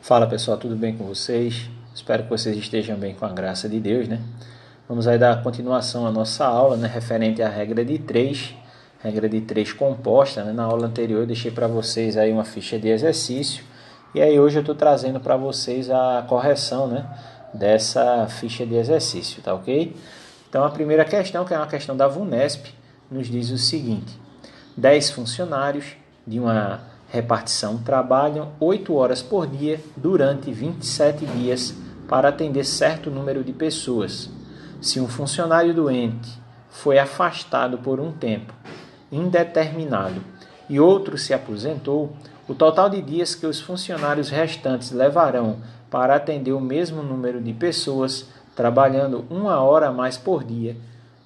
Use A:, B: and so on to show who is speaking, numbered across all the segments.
A: Fala pessoal, tudo bem com vocês? Espero que vocês estejam bem com a graça de Deus, né? Vamos aí dar continuação à nossa aula, né? Referente à regra de 3 composta, né? Na aula anterior eu deixei para vocês aí uma ficha de exercício e aí hoje eu estou trazendo para vocês a correção, né? Dessa ficha de exercício, tá ok? Então a primeira questão, que é uma questão da VUNESP, nos diz o seguinte: 10 funcionários de uma repartição trabalham 8 horas por dia durante 27 dias para atender certo número de pessoas. Se um funcionário doente foi afastado por um tempo indeterminado e outro se aposentou, o total de dias que os funcionários restantes levarão para atender o mesmo número de pessoas, trabalhando 1 hora a mais por dia,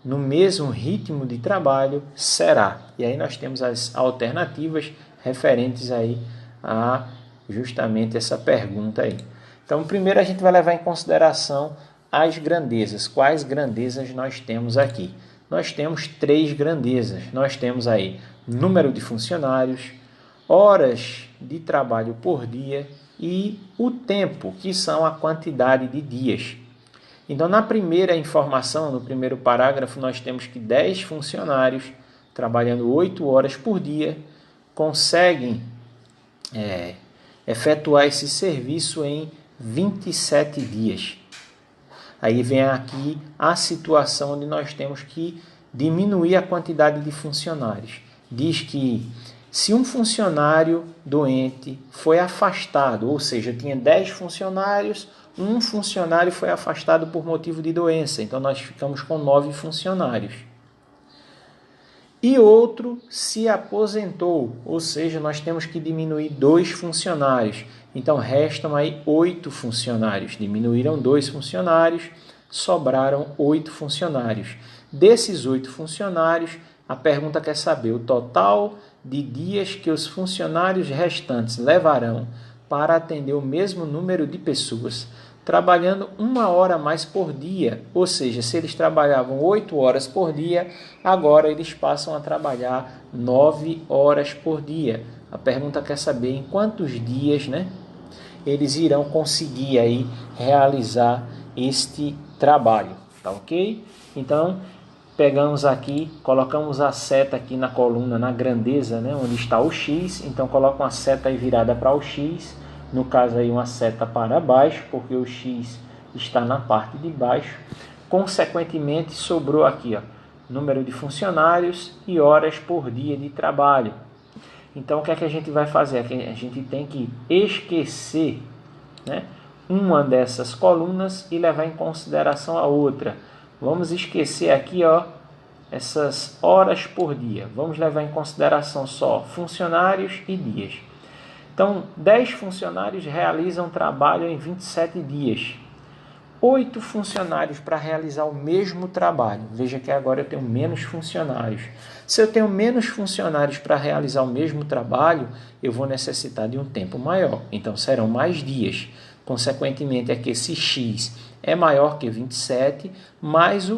A: no mesmo ritmo de trabalho, será. E aí nós temos as alternativas referentes aí a justamente essa pergunta aí. Então, primeiro a gente vai levar em consideração as grandezas. Quais grandezas nós temos aqui? Nós temos 3 grandezas. Nós temos aí número de funcionários, horas de trabalho por dia e o tempo, que são a quantidade de dias. Então, na primeira informação, no primeiro parágrafo, nós temos que 10 funcionários trabalhando 8 horas por dia conseguem efetuar esse serviço em 27 dias. Aí vem aqui a situação onde nós temos que diminuir a quantidade de funcionários. Diz que se um funcionário doente foi afastado, ou seja, tinha 10 funcionários, um funcionário foi afastado por motivo de doença, então nós ficamos com 9 funcionários. E outro se aposentou, ou seja, nós temos que diminuir 2 funcionários. Então restam aí 8 funcionários. Diminuíram 2 funcionários, sobraram 8 funcionários. Desses 8 funcionários, a pergunta quer saber o total de dias que os funcionários restantes levarão para atender o mesmo número de pessoas, trabalhando 1 hora a mais por dia. Ou seja, se eles trabalhavam 8 horas por dia, agora eles passam a trabalhar 9 horas por dia. A pergunta quer saber em quantos dias, né, eles irão conseguir aí realizar este trabalho, tá ok? Então, pegamos aqui, colocamos a seta aqui na coluna, na grandeza, né, onde está o X. Então, coloca uma seta aí virada para o X. No caso aí uma seta para baixo, porque o X está na parte de baixo. Consequentemente, sobrou aqui, ó, número de funcionários e horas por dia de trabalho. Então, o que é que a gente vai fazer? A gente tem que esquecer, né, uma dessas colunas e levar em consideração a outra. Vamos esquecer aqui, ó, essas horas por dia. Vamos levar em consideração só funcionários e dias. Então, 10 funcionários realizam trabalho em 27 dias. 8 funcionários para realizar o mesmo trabalho. Veja que agora eu tenho menos funcionários. Se eu tenho menos funcionários para realizar o mesmo trabalho, eu vou necessitar de um tempo maior. Então, serão mais dias. Consequentemente, é que esse X é maior que 27, mas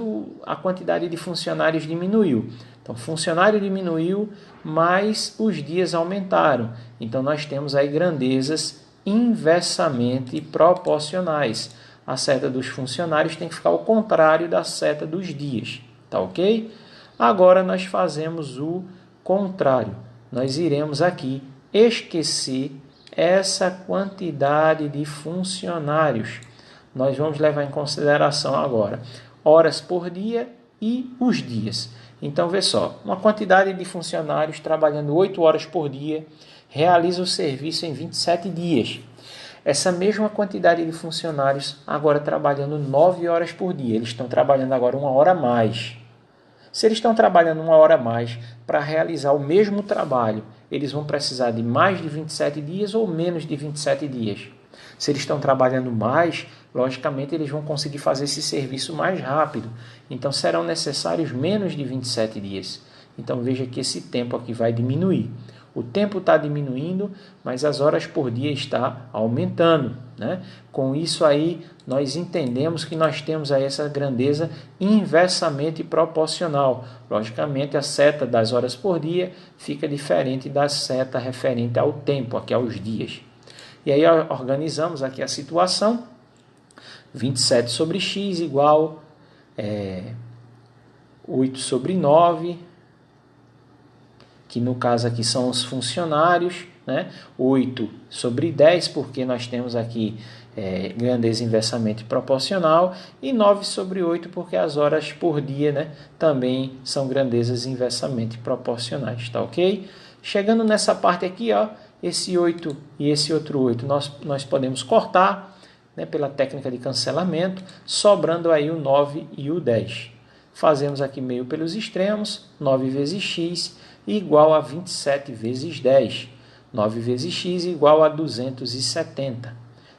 A: a quantidade de funcionários diminuiu. Então, funcionário diminuiu, mas os dias aumentaram. Então, nós temos aí grandezas inversamente proporcionais. A seta dos funcionários tem que ficar ao contrário da seta dos dias, tá ok? Agora, nós fazemos o contrário. Nós iremos aqui esquecer essa quantidade de funcionários. Nós vamos levar em consideração agora horas por dia e os dias. Então, vê só, uma quantidade de funcionários trabalhando 8 horas por dia realiza o serviço em 27 dias. Essa mesma quantidade de funcionários agora trabalhando 9 horas por dia. Eles estão trabalhando agora 1 hora a mais. Se eles estão trabalhando 1 hora a mais para realizar o mesmo trabalho, eles vão precisar de mais de 27 dias ou menos de 27 dias. Se eles estão trabalhando mais, logicamente eles vão conseguir fazer esse serviço mais rápido. Então serão necessários menos de 27 dias. Então veja que esse tempo aqui vai diminuir. O tempo está diminuindo, mas as horas por dia está aumentando, né? Com isso aí, nós entendemos que nós temos aí essa grandeza inversamente proporcional. Logicamente, a seta das horas por dia fica diferente da seta referente ao tempo, aqui aos dias. E aí organizamos aqui a situação. 27 sobre x igual 8 sobre 9, que no caso aqui são os funcionários, né? 8 sobre 10, porque nós temos aqui grandeza inversamente proporcional, e 9 sobre 8, porque as horas por dia, né, também são grandezas inversamente proporcionais, tá ok? Chegando nessa parte aqui, ó, esse 8 e esse outro 8 nós podemos cortar, né, pela técnica de cancelamento, sobrando aí o 9 e o 10. Fazemos aqui meio pelos extremos, 9 vezes x igual a 27 vezes 10. 9 vezes x igual a 270.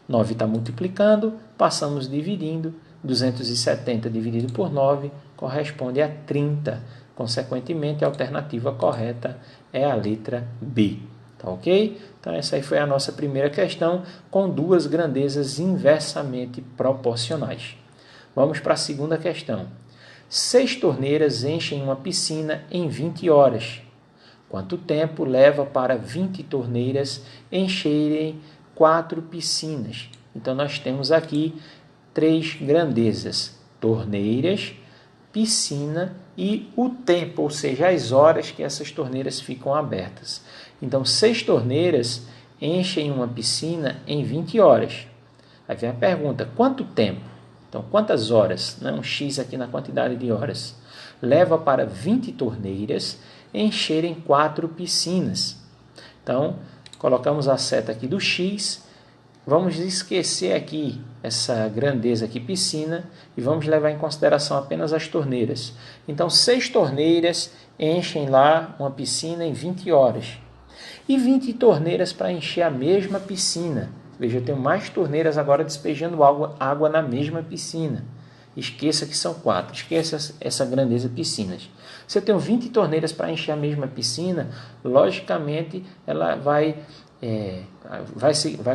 A: 9 está multiplicando, passamos dividindo. 270 dividido por 9 corresponde a 30. Consequentemente, a alternativa correta é a letra B. Tá ok? Então, essa aí foi a nossa primeira questão, com duas grandezas inversamente proporcionais. Vamos para a segunda questão. 6 torneiras enchem uma piscina em 20 horas. Quanto tempo leva para 20 torneiras encherem 4 piscinas? Então, nós temos aqui 3 grandezas: torneiras, piscina e o tempo, ou seja, as horas que essas torneiras ficam abertas. Então, 6 torneiras enchem uma piscina em 20 horas. Aí vem a pergunta, quanto tempo? Então, quantas horas? Um X aqui na quantidade de horas. Leva para 20 torneiras encherem 4 piscinas. Então, colocamos a seta aqui do X. Vamos esquecer aqui essa grandeza aqui, piscina, e vamos levar em consideração apenas as torneiras. Então, 6 torneiras enchem lá uma piscina em 20 horas. E 20 torneiras para encher a mesma piscina. Veja, eu tenho mais torneiras agora despejando água na mesma piscina. Esqueça que são 4. Esqueça essa grandeza piscinas. Se eu tenho 20 torneiras para encher a mesma piscina, logicamente ela vai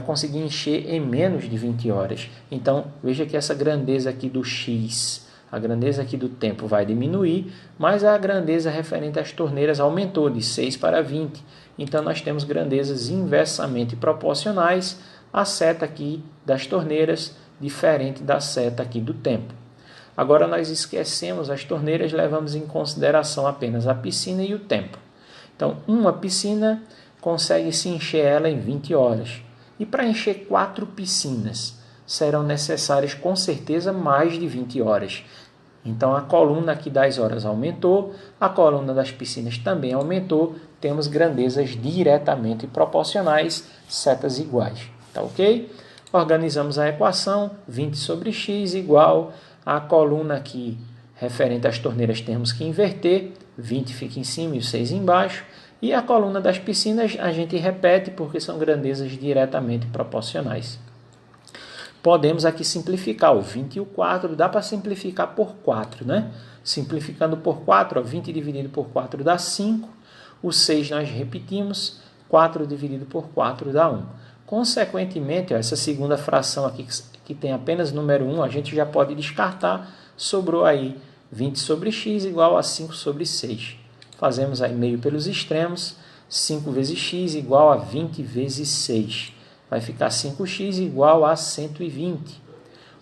A: conseguir encher em menos de 20 horas. Então, veja que essa grandeza aqui do X, a grandeza aqui do tempo vai diminuir, mas a grandeza referente às torneiras aumentou de 6 para 20. Então, nós temos grandezas inversamente proporcionais. A seta aqui das torneiras diferente da seta aqui do tempo. Agora, nós esquecemos as torneiras, levamos em consideração apenas a piscina e o tempo. Então, uma piscina consegue se encher ela em 20 horas. E para encher 4 piscinas, serão necessárias com certeza mais de 20 horas. Então, a coluna aqui das horas aumentou, a coluna das piscinas também aumentou, temos grandezas diretamente proporcionais, setas iguais. Tá ok? Organizamos a equação, 20 sobre x igual a coluna aqui referente às torneiras temos que inverter, 20 fica em cima e o 6 embaixo, e a coluna das piscinas a gente repete porque são grandezas diretamente proporcionais. Podemos aqui simplificar o 20 e o 4, dá para simplificar por 4, né? Simplificando por 4, 20 dividido por 4 dá 5, o 6 nós repetimos, 4 dividido por 4 dá 1. Consequentemente, essa segunda fração aqui, que tem apenas número 1, a gente já pode descartar. Sobrou aí 20 sobre x igual a 5 sobre 6. Fazemos aí meio pelos extremos. 5 vezes x igual a 20 vezes 6. Vai ficar 5x igual a 120.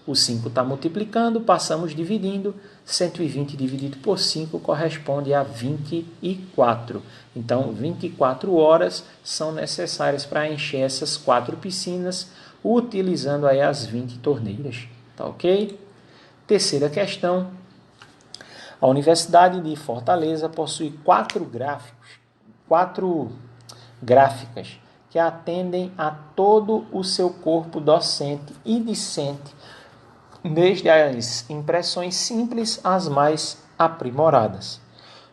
A: O 5 está multiplicando, passamos dividindo. 120 dividido por 5 corresponde a 24. Então, 24 horas são necessárias para encher essas 4 piscinas, utilizando aí as 20 torneiras. Tá ok? Terceira questão. A Universidade de Fortaleza possui 4 gráficas que atendem a todo o seu corpo docente e discente, desde as impressões simples às mais aprimoradas.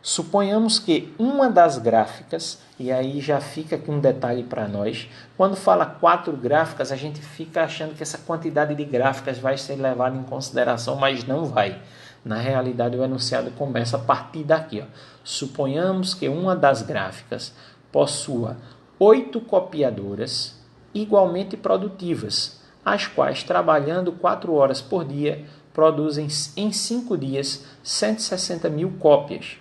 A: Suponhamos que uma das gráficas, e aí já fica aqui um detalhe para nós, quando fala 4 gráficas, a gente fica achando que essa quantidade de gráficas vai ser levada em consideração, mas não vai. Na realidade, o enunciado começa a partir daqui. Ó. Suponhamos que uma das gráficas possua 8 copiadoras igualmente produtivas, as quais, trabalhando 4 horas por dia, produzem em 5 dias 160 mil cópias.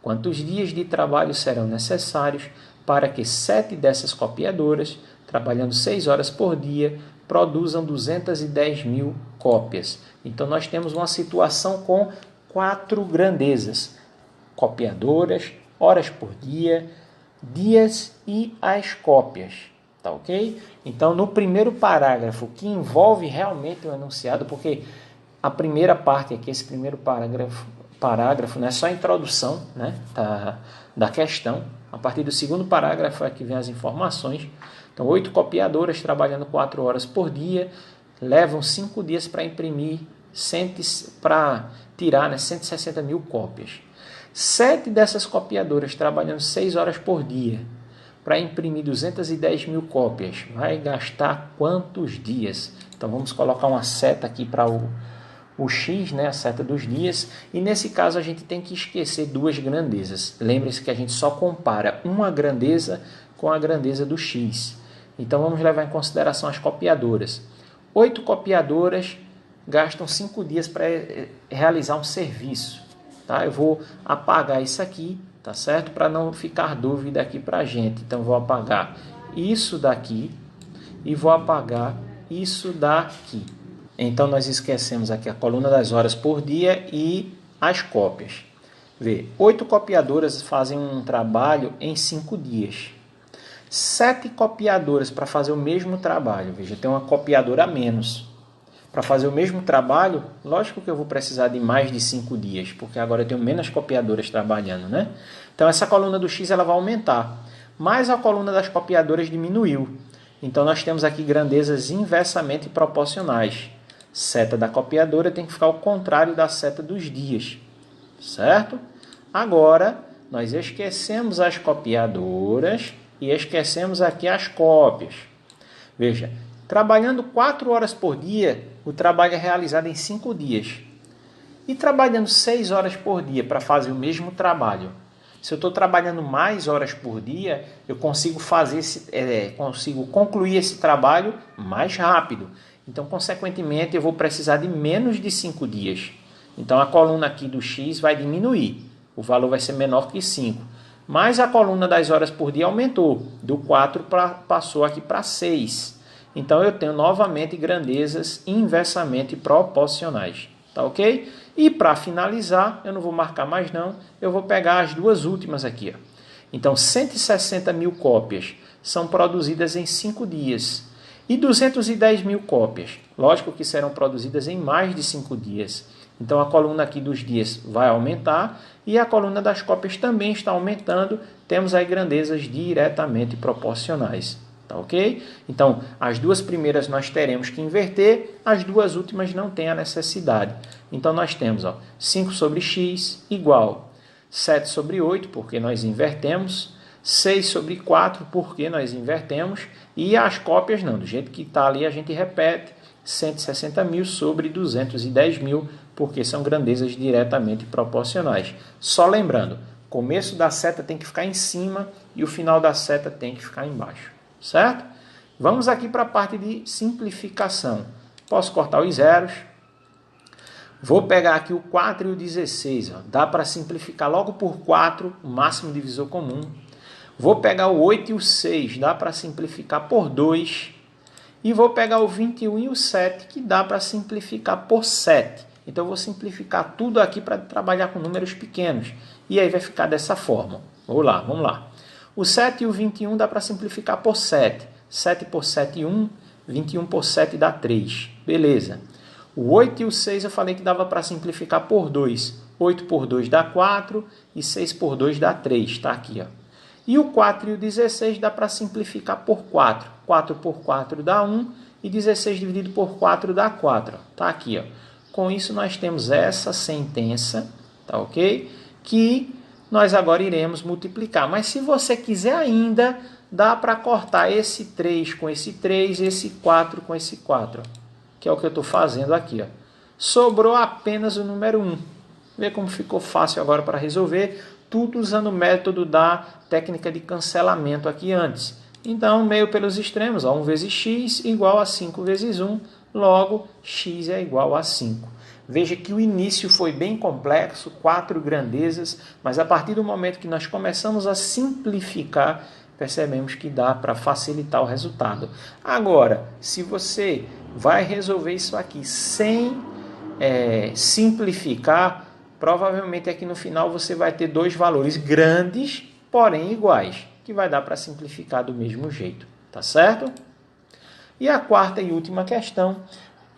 A: Quantos dias de trabalho serão necessários para que 7 dessas copiadoras trabalhando 6 horas por dia, produzam 210 mil cópias. Então, nós temos uma situação com 4 grandezas: copiadoras, horas por dia, dias e as cópias. Tá ok? Então, no primeiro parágrafo, que envolve realmente o enunciado, porque a primeira parte aqui, esse primeiro parágrafo, né, é só a introdução, né, da questão. A partir do segundo parágrafo é que vem as informações. Então, 8 copiadoras trabalhando 4 horas por dia, levam 5 dias para imprimir, para tirar, né, 160 mil cópias. 7 dessas copiadoras trabalhando 6 horas por dia para imprimir 210 mil cópias. Vai gastar quantos dias? Então, vamos colocar uma seta aqui para o X, né, a seta dos dias, e nesse caso a gente tem que esquecer 2 grandezas. Lembre-se que a gente só compara uma grandeza com a grandeza do X. Então vamos levar em consideração as copiadoras. 8 copiadoras gastam 5 dias para realizar um serviço. Tá? Eu vou apagar isso aqui, tá certo? Para não ficar dúvida aqui para a gente. Então vou apagar isso daqui e vou apagar isso daqui. Então, nós esquecemos aqui a coluna das horas por dia e as cópias. Vê, 8 copiadoras fazem um trabalho em 5 dias. 7 copiadoras para fazer o mesmo trabalho. Veja, tem uma copiadora a menos. Para fazer o mesmo trabalho, lógico que eu vou precisar de mais de 5 dias, porque agora eu tenho menos copiadoras trabalhando, né? Então, essa coluna do X ela vai aumentar. Mas a coluna das copiadoras diminuiu. Então, nós temos aqui grandezas inversamente proporcionais. Seta da copiadora tem que ficar ao contrário da seta dos dias, certo? Agora, nós esquecemos as copiadoras e esquecemos aqui as cópias. Veja, trabalhando 4 horas por dia, o trabalho é realizado em 5 dias. E trabalhando 6 horas por dia para fazer o mesmo trabalho, se eu estou trabalhando mais horas por dia, eu consigo consigo concluir esse trabalho mais rápido. Então, consequentemente, eu vou precisar de menos de 5 dias. Então, a coluna aqui do X vai diminuir. O valor vai ser menor que 5. Mas a coluna das horas por dia aumentou. Do 4 passou aqui para 6. Então, eu tenho novamente grandezas inversamente proporcionais. Tá ok? E para finalizar, eu não vou marcar mais não. Eu vou pegar as 2 últimas aqui. Ó. Então, 160 mil cópias são produzidas em 5 dias. E 210 mil cópias, lógico que serão produzidas em mais de 5 dias. Então a coluna aqui dos dias vai aumentar e a coluna das cópias também está aumentando. Temos aí grandezas diretamente proporcionais. Tá ok? Então as 2 primeiras nós teremos que inverter, as 2 últimas não tem a necessidade. Então nós temos 5 sobre x igual 7 sobre 8, porque nós invertemos. 6 sobre 4, porque nós invertemos, e as cópias não, do jeito que está ali a gente repete, 160 mil sobre 210 mil, porque são grandezas diretamente proporcionais. Só lembrando, o começo da seta tem que ficar em cima e o final da seta tem que ficar embaixo, certo? Vamos aqui para a parte de simplificação. Posso cortar os zeros. Vou pegar aqui o 4 e o 16, dá para simplificar logo por 4, o máximo divisor comum. Vou pegar o 8 e o 6, dá para simplificar por 2. E vou pegar o 21 e o 7, que dá para simplificar por 7. Então, eu vou simplificar tudo aqui para trabalhar com números pequenos. E aí vai ficar dessa forma. Vamos lá. O 7 e o 21 dá para simplificar por 7. 7 por 7, 1. 21 por 7 dá 3. Beleza. O 8 e o 6 eu falei que dava para simplificar por 2. 8 por 2 dá 4 e 6 por 2 dá 3. Está aqui, ó. E o 4 e o 16 dá para simplificar por 4. 4 por 4 dá 1 e 16 dividido por 4 dá 4. Está aqui, ó. Com isso nós temos essa sentença, tá ok? Que nós agora iremos multiplicar. Mas se você quiser ainda, dá para cortar esse 3 com esse 3 e esse 4 com esse 4. Que é o que eu estou fazendo aqui, ó. Sobrou apenas o número 1. Vê como ficou fácil agora para resolver. Tudo usando o método da técnica de cancelamento aqui antes. Então, meio pelos extremos, 1 vezes x igual a 5 vezes 1, logo, x é igual a 5. Veja que o início foi bem complexo, 4 grandezas, mas a partir do momento que nós começamos a simplificar, percebemos que dá para facilitar o resultado. Agora, se você vai resolver isso aqui sem simplificar, provavelmente aqui no final você vai ter dois valores grandes, porém iguais, que vai dar para simplificar do mesmo jeito, tá certo? E a quarta e última questão,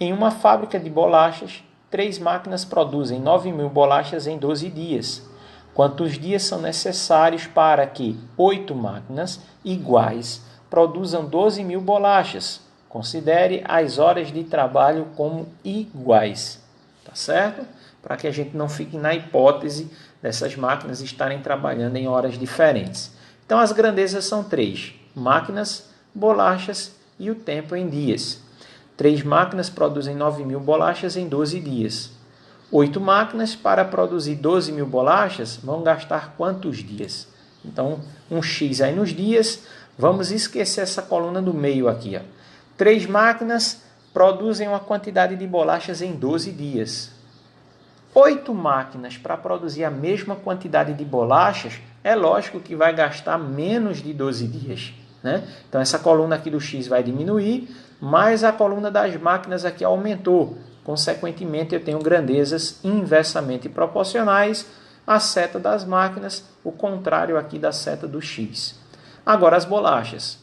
A: em uma fábrica de bolachas, 3 máquinas produzem 9.000 bolachas em 12 dias. Quantos dias são necessários para que 8 máquinas iguais produzam 12.000 bolachas? Considere as horas de trabalho como iguais, tá certo? Para que a gente não fique na hipótese dessas máquinas estarem trabalhando em horas diferentes. Então, as grandezas são 3: máquinas, bolachas e o tempo em dias. 3 máquinas produzem 9.000 bolachas em 12 dias. 8 máquinas para produzir 12.000 bolachas vão gastar quantos dias? Então, um X aí nos dias. Vamos esquecer essa coluna do meio aqui. 3 máquinas produzem uma quantidade de bolachas em 12 dias. 8 máquinas para produzir a mesma quantidade de bolachas, é lógico que vai gastar menos de 12 dias. Né? Então, essa coluna aqui do X vai diminuir, mas a coluna das máquinas aqui aumentou. Consequentemente, eu tenho grandezas inversamente proporcionais à seta das máquinas, o contrário aqui da seta do X. Agora, as bolachas.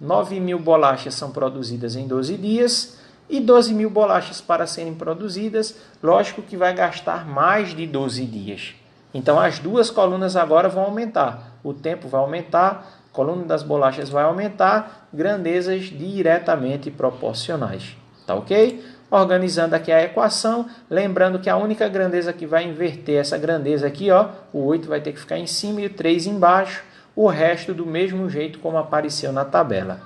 A: 9.000 bolachas são produzidas em 12 dias e 12.000 bolachas para serem produzidas, lógico que vai gastar mais de 12 dias. Então, as duas colunas agora vão aumentar. O tempo vai aumentar, a coluna das bolachas vai aumentar, grandezas diretamente proporcionais. Tá ok? Organizando aqui a equação, lembrando que a única grandeza que vai inverter essa grandeza aqui, ó, o 8 vai ter que ficar em cima e o 3 embaixo, o resto do mesmo jeito como apareceu na tabela.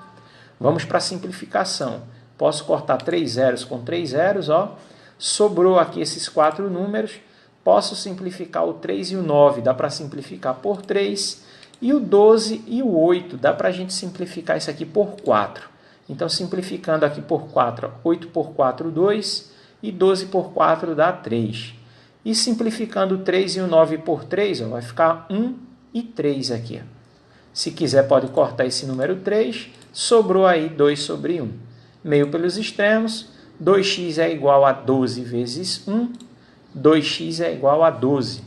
A: Vamos para a simplificação. Posso cortar 3 zeros com 3 zeros, ó. Sobrou aqui esses 4 números. Posso simplificar o 3 e o 9, dá para simplificar por 3. E o 12 e o 8, dá para a gente simplificar isso aqui por 4. Então, simplificando aqui por 4, 8 por 4, 2, e 12 por 4 dá 3. E simplificando o 3 e o 9 por 3, ó, vai ficar 1 e 3 aqui. Se quiser, pode cortar esse número 3, sobrou aí 2 sobre 1. Meio pelos extremos, 2x é igual a 12 vezes 1, 2x é igual a 12.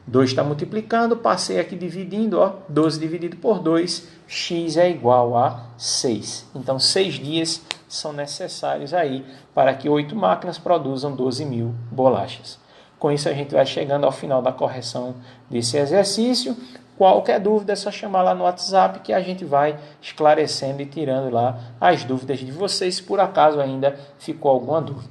A: 2 está multiplicando, passei aqui dividindo, ó, 12 dividido por 2, x é igual a 6. Então, 6 dias são necessários aí para que 8 máquinas produzam 12.000 bolachas. Com isso, a gente vai chegando ao final da correção desse exercício. Qualquer dúvida é só chamar lá no WhatsApp que a gente vai esclarecendo e tirando lá as dúvidas de vocês, se por acaso ainda ficou alguma dúvida.